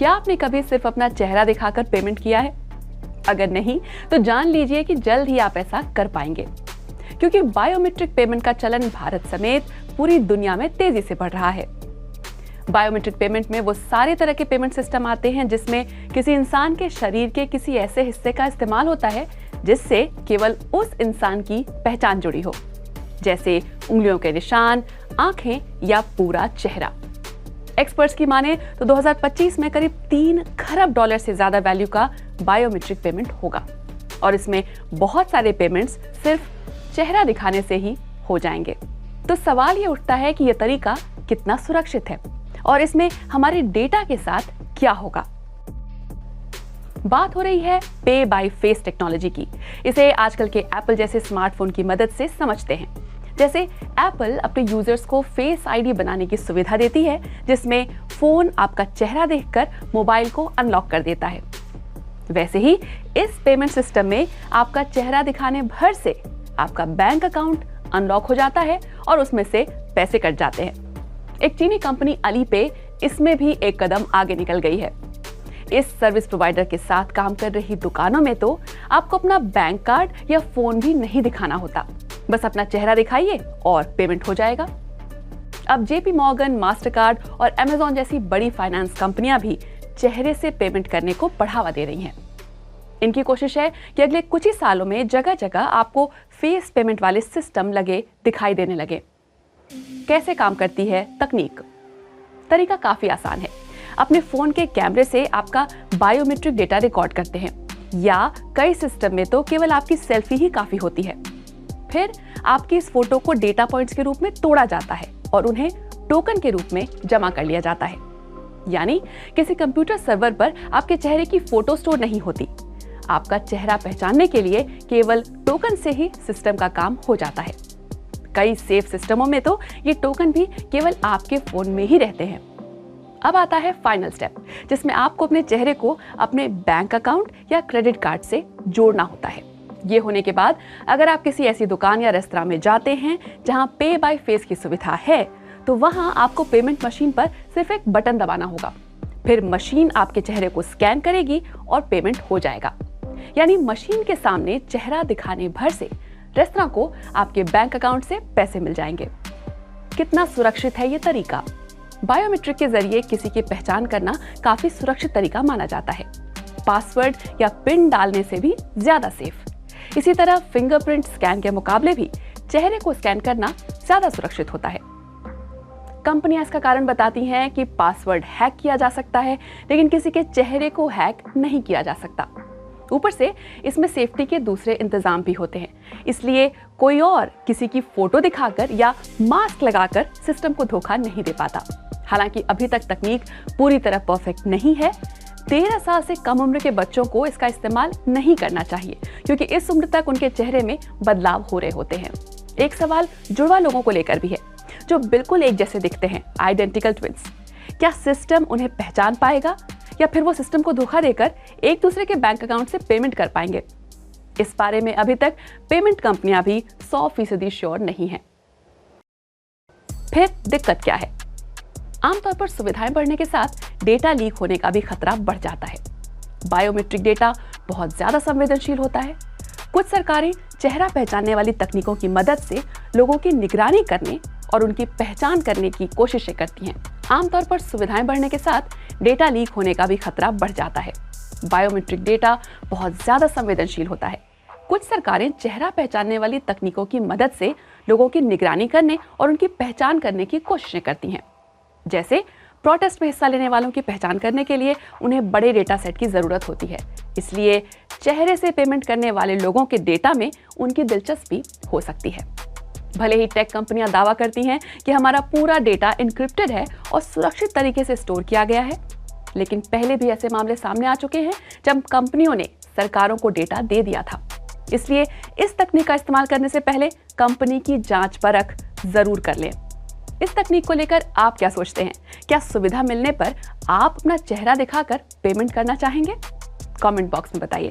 क्या आपने कभी सिर्फ अपना चेहरा दिखाकर पेमेंट किया है? अगर नहीं तो जान लीजिए कि जल्द ही आप ऐसा कर पाएंगे, क्योंकि बायोमेट्रिक पेमेंट का चलन भारत समेत पूरी दुनिया में तेजी से बढ़ रहा है। बायोमेट्रिक पेमेंट में वो सारे तरह के पेमेंट सिस्टम आते हैं जिसमें किसी इंसान के शरीर के किसी ऐसे हिस्से का इस्तेमाल होता है जिससे केवल उस इंसान की पहचान जुड़ी हो, जैसे उंगलियों के निशान, आंखें या पूरा चेहरा। एक्सपर्ट्स की माने तो 2025 में करीब 3 खरब डॉलर से ज्यादा वैल्यू का बायोमेट्रिक पेमेंट होगा और इसमें बहुत सारे पेमेंट्स सिर्फ चेहरा दिखाने से ही हो जाएंगे। तो सवाल ये उठता है कि यह तरीका कितना सुरक्षित है और इसमें हमारे डेटा के साथ क्या होगा। बात हो रही है पे बाय फेस टेक्नोलॉजी की। इसे आजकल के एप्पल जैसे स्मार्टफोन की मदद से समझते हैं। जैसे एप्पल अपने यूजर्स को फेस आईडी बनाने की सुविधा देती है, जिसमें फोन आपका चेहरा देखकर मोबाइल को अनलॉक कर देता है। वैसे ही इस पेमेंट सिस्टम में आपका चेहरा दिखाने भर से आपका बैंक अकाउंट अनलॉक हो जाता है और उसमें से पैसे कट जाते हैं। एक चीनी कंपनी अलीपे इसमें भी एक कदम आगे निकल गई है। इस सर्विस प्रोवाइडर के साथ काम कर रही दुकानों में तो आपको अपना बैंक कार्ड या फोन भी नहीं दिखाना होता, बस अपना चेहरा दिखाइए और पेमेंट हो जाएगा। अब जेपी मॉर्गन, मास्टरकार्ड और अमेज़न जैसी बड़ी फाइनेंस कंपनियां भी चेहरे से पेमेंट करने को बढ़ावा दे रही हैं। इनकी कोशिश है कि अगले कुछ ही सालों में जगह जगह आपको फेस पेमेंट वाले सिस्टम दिखाई देने लगे। कैसे काम करती है तकनीक? तरीका काफी आसान है। अपने फोन के कैमरे से आपका बायोमेट्रिक डेटा रिकॉर्ड करते हैं, या कई सिस्टम में तो केवल आपकी सेल्फी ही काफी होती है। फिर आपकी इस फोटो को डेटा पॉइंट्स के रूप में तोड़ा जाता है और उन्हें टोकन के रूप में जमा कर लिया जाता है। यानी किसी कंप्यूटर सर्वर पर आपके चेहरे की फोटो स्टोर नहीं होती। आपका चेहरा पहचानने के लिए केवल टोकन से ही सिस्टम का काम हो जाता है। कई सेफ सिस्टमों में तो ये टोकन भी केवल आपके फोन में ही रहते हैं। अब आता है फाइनल स्टेप, जिसमें आपको अपने चेहरे को अपने बैंक अकाउंट या क्रेडिट कार्ड से जोड़ना होता है। ये होने के बाद अगर आप किसी ऐसी दुकान या रेस्तरां में जाते हैं जहां पे बाय फेस की सुविधा है, तो वहां आपको पेमेंट मशीन पर सिर्फ एक बटन दबाना होगा। फिर मशीन आपके चेहरे को स्कैन करेगी और पेमेंट हो जाएगा। यानी मशीन के सामने चेहरा दिखाने भर से रेस्तरां को आपके बैंक अकाउंट से पैसे मिल जाएंगे। कितना सुरक्षित है ये तरीका? बायोमेट्रिक के जरिए किसी की पहचान करना काफी सुरक्षित तरीका माना जाता है, पासवर्ड या पिन डालने से भी ज्यादा सेफ। इसी तरह फिंगरप्रिंट स्कैन के मुकाबले भी चेहरे को स्कैन करना ज्यादा सुरक्षित होता है। कंपनियां इसका कारण बताती हैं कि पासवर्ड हैक किया जा सकता है, लेकिन किसी के चेहरे को हैक नहीं किया जा सकता। ऊपर से इसमें सेफ्टी के दूसरे इंतजाम भी होते हैं, इसलिए कोई और किसी की फोटो दिखाकर या मास्क लगाकर सिस्टम को धोखा नहीं दे पाता। हालांकि अभी तक तकनीक पूरी तरह परफेक्ट नहीं है। 13 साल से कम उम्र के बच्चों को इसका इस्तेमाल नहीं करना चाहिए, क्योंकि इस उम्र तक उनके चेहरे में बदलाव हो रहे होते हैं। एक सवाल जुड़वा लोगों को लेकर भी है, जो बिल्कुल एक जैसे दिखते हैं, आइडेंटिकल ट्विंस। क्या सिस्टम उन्हें पहचान पाएगा या फिर वो सिस्टम को धोखा देकर एक दूसरे के बैंक अकाउंट से पेमेंट कर पाएंगे? इस बारे में अभी तक पेमेंट कंपनियां भी 100% श्योर नहीं है। फिर दिक्कत क्या है? आमतौर पर सुविधाएं बढ़ने के साथ डेटा लीक होने का भी खतरा बढ़ जाता है। बायोमेट्रिक डेटा बहुत ज्यादा संवेदनशील होता है। कुछ सरकारें चेहरा पहचानने वाली तकनीकों की मदद से लोगों की निगरानी करने और उनकी पहचान करने की कोशिशें करती हैं। आमतौर पर सुविधाएं बढ़ने के साथ डेटा लीक होने का भी खतरा बढ़ जाता है। बायोमेट्रिक डेटा बहुत ज्यादा संवेदनशील होता है। कुछ सरकारें चेहरा पहचानने वाली तकनीकों की मदद से लोगों की निगरानी करने और उनकी पहचान करने की कोशिशें करती हैं। जैसे प्रोटेस्ट में हिस्सा लेने वालों की पहचान करने के लिए उन्हें बड़े डेटा सेट की जरूरत होती है, इसलिए चेहरे से पेमेंट करने वाले लोगों के डेटा में उनकी दिलचस्पी हो सकती है। भले ही टेक कंपनियां दावा करती हैं कि हमारा पूरा डेटा एन्क्रिप्टेड है और सुरक्षित तरीके से स्टोर किया गया है, लेकिन पहले भी ऐसे मामले सामने आ चुके हैं जब कंपनियों ने सरकारों को डेटा दे दिया था। इसलिए इस तकनीक का इस्तेमाल करने से पहले कंपनी की जांच परख जरूर कर लें। इस तकनीक को लेकर आप क्या सोचते हैं? क्या सुविधा मिलने पर आप अपना चेहरा दिखाकर पेमेंट करना चाहेंगे? कमेंट बॉक्स में बताइए।